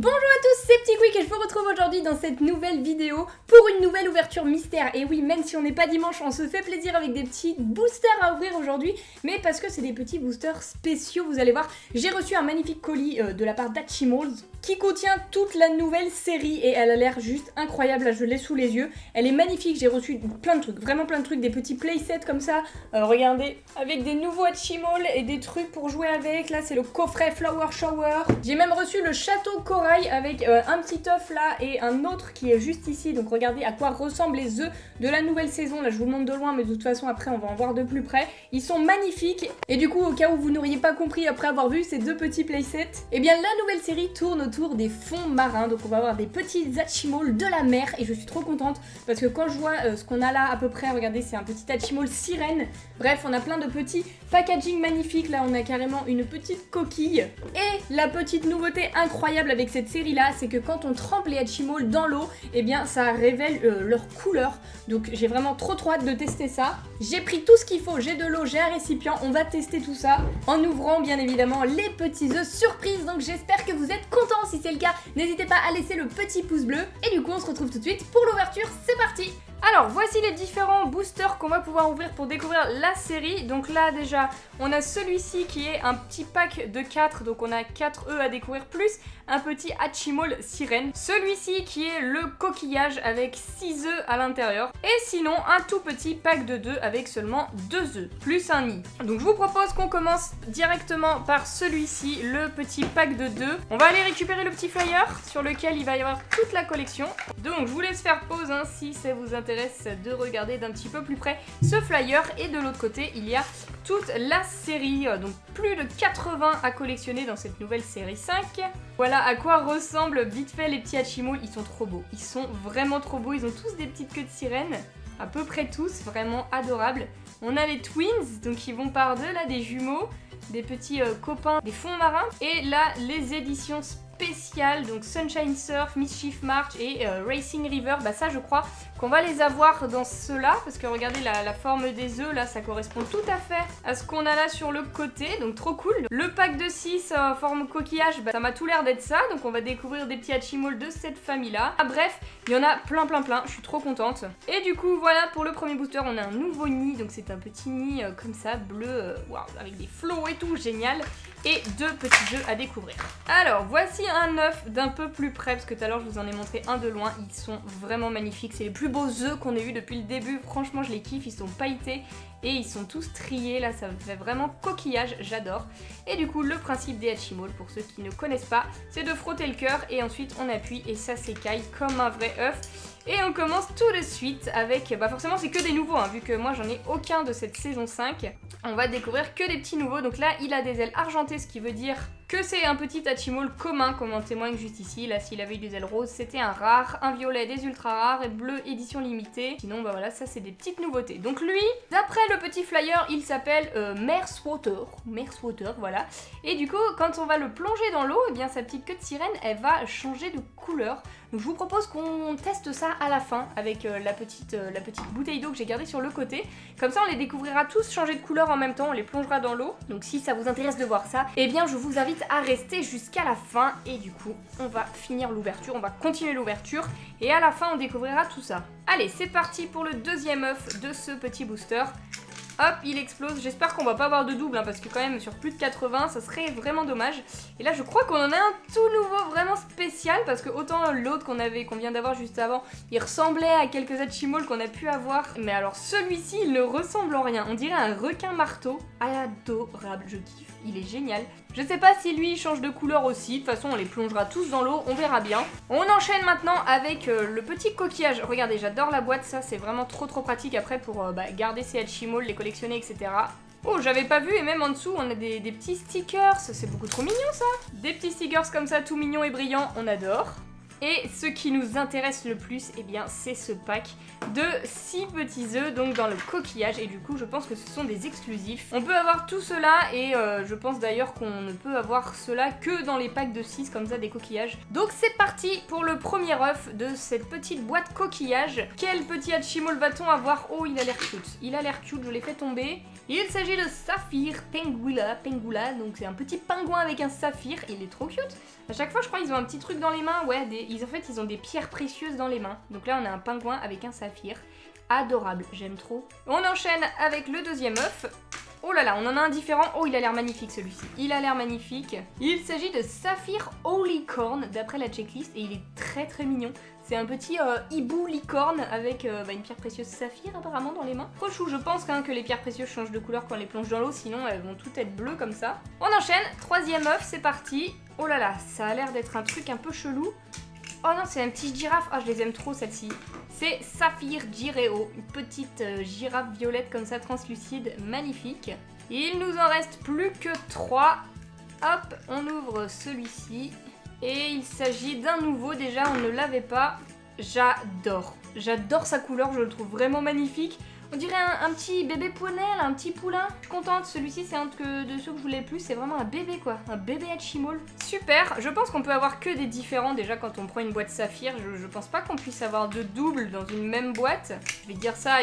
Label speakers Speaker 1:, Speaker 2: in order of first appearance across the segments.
Speaker 1: Bonjour à tous, c'est Petit Quick et je vous retrouve aujourd'hui dans cette nouvelle vidéo pour une nouvelle ouverture mystère. Et oui, même si on n'est pas dimanche, on se fait plaisir avec des petits boosters à ouvrir aujourd'hui, mais parce que c'est des petits boosters spéciaux, vous allez voir. J'ai reçu un magnifique colis de la part d'Hatchimals qui contient toute la nouvelle série et elle a l'air juste incroyable, là je l'ai sous les yeux. Elle est magnifique, j'ai reçu plein de trucs, vraiment plein de trucs, des petits playsets comme ça, regardez, avec des nouveaux Hatchimals et des trucs pour jouer avec. Là c'est le coffret Flower Shower. J'ai même reçu le château corail avec un petit œuf là et un autre qui est juste ici. Donc regardez à quoi ressemblent les œufs de la nouvelle saison. Là je vous le montre de loin mais de toute façon après on va en voir de plus près. Ils sont magnifiques et du coup au cas où vous n'auriez pas compris après avoir vu ces deux petits playsets, eh bien la nouvelle série tourne autour des fonds marins. Donc on va avoir des petits Hatchimals de la mer et je suis trop contente parce que quand je vois ce qu'on a là à peu près, regardez c'est un petit Hatchimal sirène. Bref on a plein de petits packaging magnifiques. Là on a carrément une petite coquille. Et la petite nouveauté incroyable avec cette série là, c'est que quand on trempe les Hatchimals dans l'eau, eh bien ça révèle leur couleur. Donc j'ai vraiment trop hâte de tester ça. J'ai pris tout ce qu'il faut, j'ai de l'eau, j'ai un récipient, on va tester tout ça en ouvrant bien évidemment les petits œufs surprise. Donc j'espère que vous êtes contents. Si c'est le cas, n'hésitez pas à laisser le petit pouce bleu. Et du coup on se retrouve tout de suite pour l'ouverture, c'est parti. Alors voici les différents boosters qu'on va pouvoir ouvrir pour découvrir la série. Donc là déjà on a celui-ci qui est un petit pack de 4, donc on a 4 œufs à découvrir plus un petit Hatchimal sirène. Celui-ci qui est le coquillage avec 6 œufs à l'intérieur. Et sinon un tout petit pack de 2 avec seulement 2 œufs, plus un nid. Donc je vous propose qu'on commence directement par celui-ci, le petit pack de 2. On va aller récupérer le petit flyer sur lequel il va y avoir toute la collection. Donc je vous laisse faire pause hein, si ça vous intéresse de regarder d'un petit peu plus près ce flyer. Et de l'autre côté il y a toute la série, donc plus de 80 à collectionner dans cette nouvelle série 5. Voilà à quoi ressemblent vite fait les petits Hatchimals. Ils sont trop beaux, ils sont vraiment trop beaux, ils ont tous des petites queues de sirène, à peu près tous, vraiment adorables. On a les twins, donc ils vont par deux là, des jumeaux, des petits copains des fonds marins. Et là les éditions spéciales, donc Sunshine Surf, Mischief March et Racing River, bah ça je crois qu'on va les avoir dans ceux-là, parce que regardez la forme des œufs là, ça correspond tout à fait à ce qu'on a là sur le côté, donc trop cool. Le pack de 6 forme coquillage, bah, ça m'a tout l'air d'être ça, donc on va découvrir des petits Hatchimals de cette famille là. Ah, bref, il y en a plein, je suis trop contente. Et du coup voilà, pour le premier booster on a un nouveau nid, donc c'est un petit nid comme ça, bleu, waouh, avec des flots et tout, génial. Et 2 petits œufs à découvrir. Alors voici un œuf d'un peu plus près, parce que tout à l'heure je vous en ai montré un de loin, ils sont vraiment magnifiques, c'est les plus beaux œufs qu'on ait eu depuis le début, franchement je les kiffe, ils sont pailletés et ils sont tous triés, là ça fait vraiment coquillage, j'adore. Et du coup le principe des Hatchimals, pour ceux qui ne connaissent pas, c'est de frotter le cœur et ensuite on appuie et ça s'écaille comme un vrai œuf. Et on commence tout de suite avec, bah forcément c'est que des nouveaux, hein, vu que moi j'en ai aucun de cette saison 5. On va découvrir que des petits nouveaux, donc là il a des ailes argentées, ce qui veut dire que c'est un petit Hatchimal commun, comme en témoigne juste ici. Là s'il avait eu des ailes roses c'était un rare, un violet des ultra rares et bleu édition limitée. Sinon bah voilà, ça c'est des petites nouveautés. Donc lui, d'après le petit flyer, il s'appelle Merswater, voilà. Et du coup quand on va le plonger dans l'eau, eh bien sa petite queue de sirène elle va changer de couleur. Donc je vous propose qu'on teste ça à la fin avec la petite bouteille d'eau que j'ai gardée sur le côté. Comme ça on les découvrira tous changer de couleur en même temps, on les plongera dans l'eau. Donc si ça vous intéresse de voir ça, eh bien je vous invite à rester jusqu'à la fin. Et du coup on va finir l'ouverture, on va continuer l'ouverture et à la fin on découvrira tout ça. Allez c'est parti pour le deuxième œuf de ce petit booster. Hop, il explose. J'espère qu'on va pas avoir de double, hein, parce que quand même sur plus de 80, ça serait vraiment dommage. Et là, je crois qu'on en a un tout nouveau, vraiment spécial, parce que autant l'autre qu'on vient d'avoir juste avant, il ressemblait à quelques Hatchimals qu'on a pu avoir. Mais alors celui-ci, il ne ressemble en rien. On dirait un requin marteau. Adorable, je kiffe. Il est génial. Je sais pas si lui il change de couleur aussi, de toute façon on les plongera tous dans l'eau, on verra bien. On enchaîne maintenant avec le petit coquillage. Regardez, j'adore la boîte, ça c'est vraiment trop pratique après pour garder ses Hatchimals, les collectionner, etc. Oh, j'avais pas vu, et même en dessous on a des petits stickers, c'est beaucoup trop mignon ça. Des petits stickers comme ça tout mignons et brillants, on adore. Et ce qui nous intéresse le plus, eh bien, c'est ce pack de 6 petits œufs, donc dans le coquillage. Et du coup, je pense que ce sont des exclusifs. On peut avoir tout cela, et je pense d'ailleurs qu'on ne peut avoir cela que dans les packs de 6, comme ça, des coquillages. Donc c'est parti pour le premier œuf de cette petite boîte coquillage. Quel petit Hatchimal va-t-on avoir? Oh, il a l'air cute. Il a l'air cute, je l'ai fait tomber. Il s'agit de Saphir Pengula, donc c'est un petit pingouin avec un saphir. Il est trop cute. À chaque fois, je crois qu'ils ont un petit truc dans les mains. Ouais, en fait, ils ont des pierres précieuses dans les mains. Donc là, on a un pingouin avec un saphir. Adorable, j'aime trop. On enchaîne avec le deuxième œuf. Oh là là, on en a un différent. Oh, il a l'air magnifique celui-ci. Il a l'air magnifique. Il s'agit de Saphir Holycorn d'après la checklist et il est très très mignon. C'est un petit hibou licorne avec une pierre précieuse saphir apparemment dans les mains. Trop chou, je pense que les pierres précieuses changent de couleur quand on les plonge dans l'eau, sinon elles vont toutes être bleues comme ça. On enchaîne, troisième œuf, c'est parti. Oh là là, ça a l'air d'être un truc un peu chelou. Oh non, c'est un petit girafe. Ah, je les aime trop celle-ci. C'est Saphir Gireo, une petite girafe violette comme ça, translucide, magnifique. Il nous en reste plus que 3. Hop, on ouvre celui-ci. Et il s'agit d'un nouveau, déjà on ne l'avait pas. J'adore. J'adore sa couleur, je le trouve vraiment magnifique. On dirait un petit bébé poney, un petit poulain. Je suis contente, celui-ci c'est un de ceux que je voulais le plus, c'est vraiment un bébé quoi, un bébé Hatchimal. Super, je pense qu'on peut avoir que des différents déjà quand on prend une boîte saphir. Je pense pas qu'on puisse avoir deux doubles dans une même boîte. Je vais dire ça,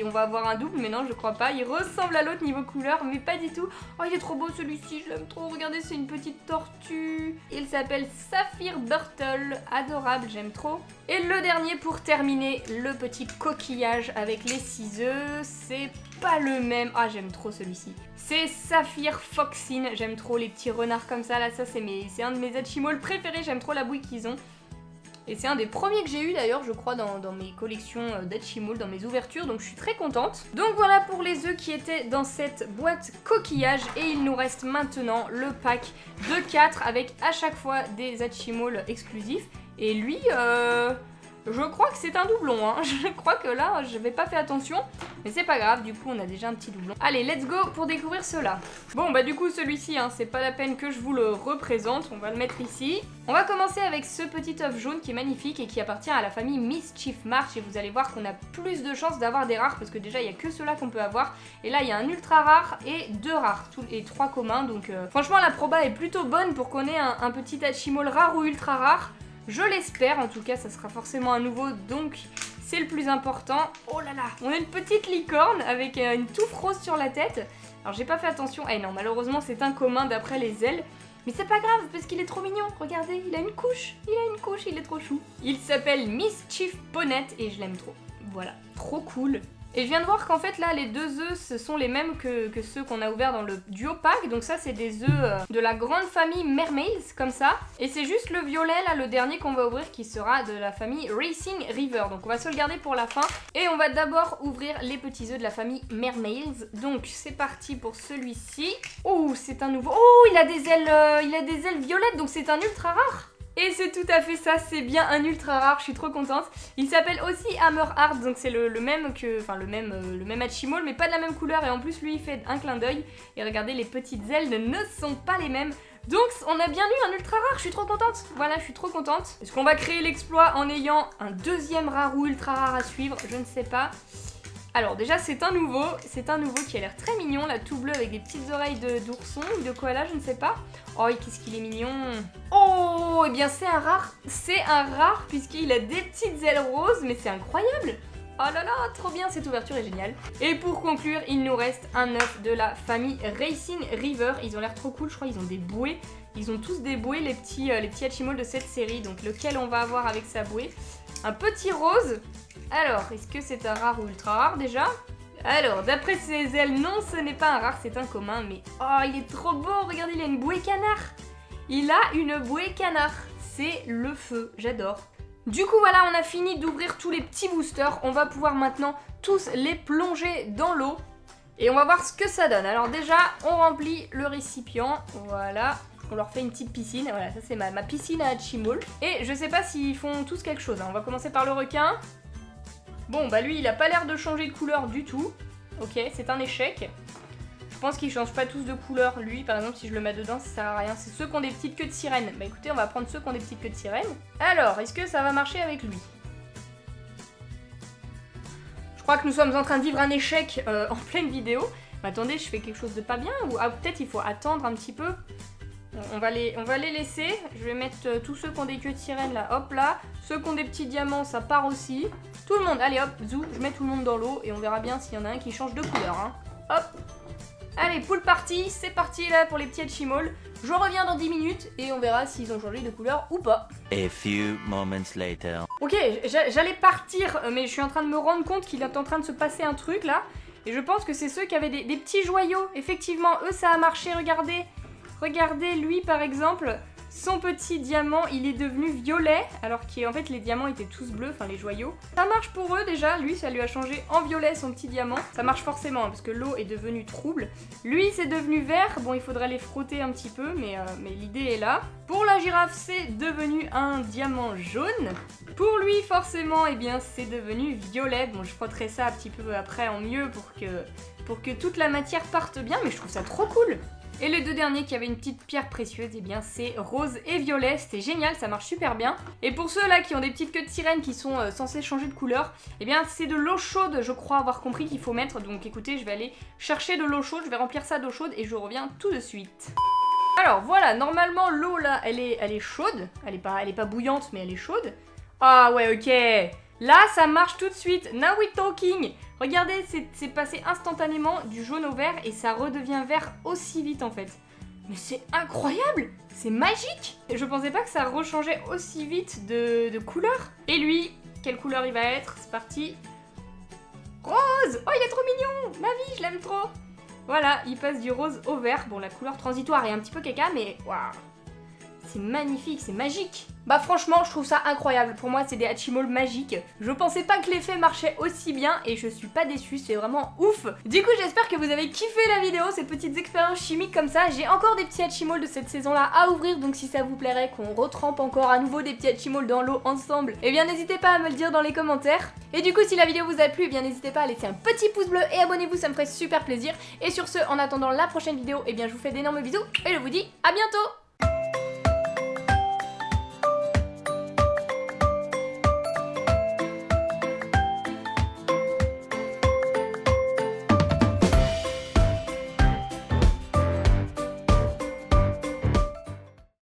Speaker 1: on va avoir un double, mais non je crois pas. Il ressemble à l'autre niveau couleur, mais pas du tout. Oh il est trop beau celui-ci, je l'aime trop, regardez c'est une petite tortue. Il s'appelle Saphir Burtle, adorable, j'aime trop. Et le dernier pour terminer, le petit coquillage avec les 6 œufs. C'est pas le même. Ah, j'aime trop celui-ci. C'est Saphir Foxine. J'aime trop les petits renards comme ça. Là, ça, c'est un de mes Hatchimal préférés. J'aime trop la bouille qu'ils ont. Et c'est un des premiers que j'ai eu d'ailleurs, je crois, dans mes collections d'Hatchimal, dans mes ouvertures. Donc, je suis très contente. Donc, voilà pour les œufs qui étaient dans cette boîte coquillage. Et il nous reste maintenant le pack de 4 avec à chaque fois des Hatchimal exclusifs. Et lui, je crois que c'est un doublon, hein. Je crois que là, je n'avais pas fait attention. Mais c'est pas grave, du coup, on a déjà un petit doublon. Allez, let's go pour découvrir cela. Bon, bah du coup, celui-ci, hein, c'est pas la peine que je vous le représente. On va le mettre ici. On va commencer avec ce petit œuf jaune qui est magnifique et qui appartient à la famille Mischief March. Et vous allez voir qu'on a plus de chances d'avoir des rares parce que déjà, il n'y a que ceux-là qu'on peut avoir. Et là, il y a un ultra rare et 2 rares. Et 3 communs. Donc, franchement, la proba est plutôt bonne pour qu'on ait un petit Hatchimal rare ou ultra rare. Je l'espère, en tout cas ça sera forcément un nouveau, donc c'est le plus important. Oh là là, on a une petite licorne avec une touffe rose sur la tête. Alors j'ai pas fait attention, eh non malheureusement c'est un commun d'après les ailes. Mais c'est pas grave parce qu'il est trop mignon, regardez, il a une couche, il est trop chou. Il s'appelle Mischief Bonnet et je l'aime trop, voilà, trop cool. Et je viens de voir qu'en fait là les 2 œufs ce sont les mêmes que ceux qu'on a ouverts dans le duo pack. Donc ça c'est des œufs de la grande famille Mermaids comme ça. Et c'est juste le violet là, le dernier qu'on va ouvrir qui sera de la famille Racing River. Donc on va se le garder pour la fin. Et on va d'abord ouvrir les petits œufs de la famille Mermaids. Donc c'est parti pour celui-ci. Oh c'est un nouveau. Oh il a des ailes violettes donc c'est un ultra rare. Et c'est tout à fait ça, c'est bien un ultra rare, je suis trop contente. Il s'appelle aussi Hammerheart, donc c'est le même que, enfin le même Hatchimal, mais pas de la même couleur. Et en plus lui il fait un clin d'œil. Et regardez, les petites ailes ne sont pas les mêmes. Donc on a bien eu un ultra rare, je suis trop contente. Voilà, je suis trop contente. Est-ce qu'on va créer l'exploit en ayant un deuxième rare ou ultra rare à suivre? Je ne sais pas. Alors déjà c'est un nouveau qui a l'air très mignon, là tout bleu avec des petites oreilles d'ourson ou de koala, je ne sais pas. Oh qu'est-ce qu'il est mignon. Oh et bien c'est un rare puisqu'il a des petites ailes roses, mais c'est incroyable. Oh là là, trop bien, cette ouverture est géniale. Et pour conclure, il nous reste un œuf de la famille Racing River. Ils ont l'air trop cool, je crois ils ont des bouées. Ils ont tous des bouées, les petits Hatchimal de cette série, donc lequel on va avoir avec sa bouée. Un petit rose. Alors, est-ce que c'est un rare ou ultra rare déjà? Alors, d'après ses ailes, non, ce n'est pas un rare, c'est un commun, mais... Oh, il est trop beau, regardez, il a une bouée canard. Il a une bouée canard. C'est le feu, j'adore. Du coup, voilà, on a fini d'ouvrir tous les petits boosters. On va pouvoir maintenant tous les plonger dans l'eau. Et on va voir ce que ça donne. Alors déjà, on remplit le récipient, voilà. On leur fait une petite piscine, voilà, ça c'est ma piscine à Hatchimal. Et je sais pas s'ils font tous quelque chose, hein. On va commencer par le requin. Bon, bah lui, il a pas l'air de changer de couleur du tout. Ok, c'est un échec. Je pense qu'ils changent pas tous de couleur. Lui, par exemple, si je le mets dedans, ça sert à rien. C'est ceux qui ont des petites queues de sirène. Bah écoutez, on va prendre ceux qui ont des petites queues de sirène. Alors, est-ce que ça va marcher avec lui? Je crois que nous sommes en train de vivre un échec en pleine vidéo. Mais attendez, je fais quelque chose de pas bien ou peut-être il faut attendre un petit peu. On va les laisser. Je vais mettre tous ceux qui ont des queues de sirène là, hop là. Ceux qui ont des petits diamants, ça part aussi. Tout le monde, allez hop, zou, je mets tout le monde dans l'eau et on verra bien s'il y en a un qui change de couleur. Hein. Hop. Allez, pool party, c'est parti là pour les petits Hatchimals. Je reviens dans 10 minutes et on verra s'ils ont changé de couleur ou pas.
Speaker 2: A few moments later.
Speaker 1: Ok, j'allais partir, mais je suis en train de me rendre compte qu'il est en train de se passer un truc là. Et je pense que c'est ceux qui avaient des petits joyaux. Effectivement, eux ça a marché, regardez. Regardez, lui par exemple, son petit diamant, il est devenu violet, alors qu'en fait les diamants étaient tous bleus, enfin les joyaux. Ça marche pour eux déjà, lui ça lui a changé en violet son petit diamant. Ça marche forcément, hein, parce que l'eau est devenue trouble. Lui c'est devenu vert, bon il faudrait les frotter un petit peu, mais l'idée est là. Pour la girafe c'est devenu un diamant jaune. Pour lui forcément, eh bien c'est devenu violet. Bon je frotterai ça un petit peu après en mieux pour que toute la matière parte bien, mais je trouve ça trop cool. Et les deux derniers qui avaient une petite pierre précieuse, eh bien c'est rose et violet, c'était génial, ça marche super bien. Et pour ceux là qui ont des petites queues de sirène qui sont censées changer de couleur, eh bien c'est de l'eau chaude, je crois avoir compris qu'il faut mettre. Donc écoutez, je vais aller chercher de l'eau chaude, je vais remplir ça d'eau chaude et je reviens tout de suite. Alors voilà, normalement l'eau là, elle est chaude, elle est pas bouillante mais elle est chaude. Ah ouais, ok. Là, ça marche tout de suite. Now we talking. Regardez, c'est passé instantanément du jaune au vert et ça redevient vert aussi vite en fait. Mais c'est incroyable. C'est magique. Je pensais pas que ça rechangeait aussi vite de couleur. Et lui, quelle couleur il va être? C'est parti. Rose. Oh, il est trop mignon. Ma vie, je l'aime trop. Voilà, il passe du rose au vert. Bon, la couleur transitoire est un petit peu caca, mais waouh. C'est magnifique, c'est magique. Bah franchement, je trouve ça incroyable. Pour moi, c'est des Hatchimals magiques. Je pensais pas que l'effet marchait aussi bien et je suis pas déçue, c'est vraiment ouf. Du coup, j'espère que vous avez kiffé la vidéo, ces petites expériences chimiques comme ça. J'ai encore des petits Hatchimals de cette saison-là à ouvrir, donc si ça vous plairait qu'on retrempe encore à nouveau des petits Hatchimals dans l'eau ensemble, eh bien n'hésitez pas à me le dire dans les commentaires. Et du coup, si la vidéo vous a plu, eh bien n'hésitez pas à laisser un petit pouce bleu et abonnez-vous, ça me ferait super plaisir. Et sur ce, en attendant la prochaine vidéo, eh bien je vous fais d'énormes bisous et je vous dis à bientôt.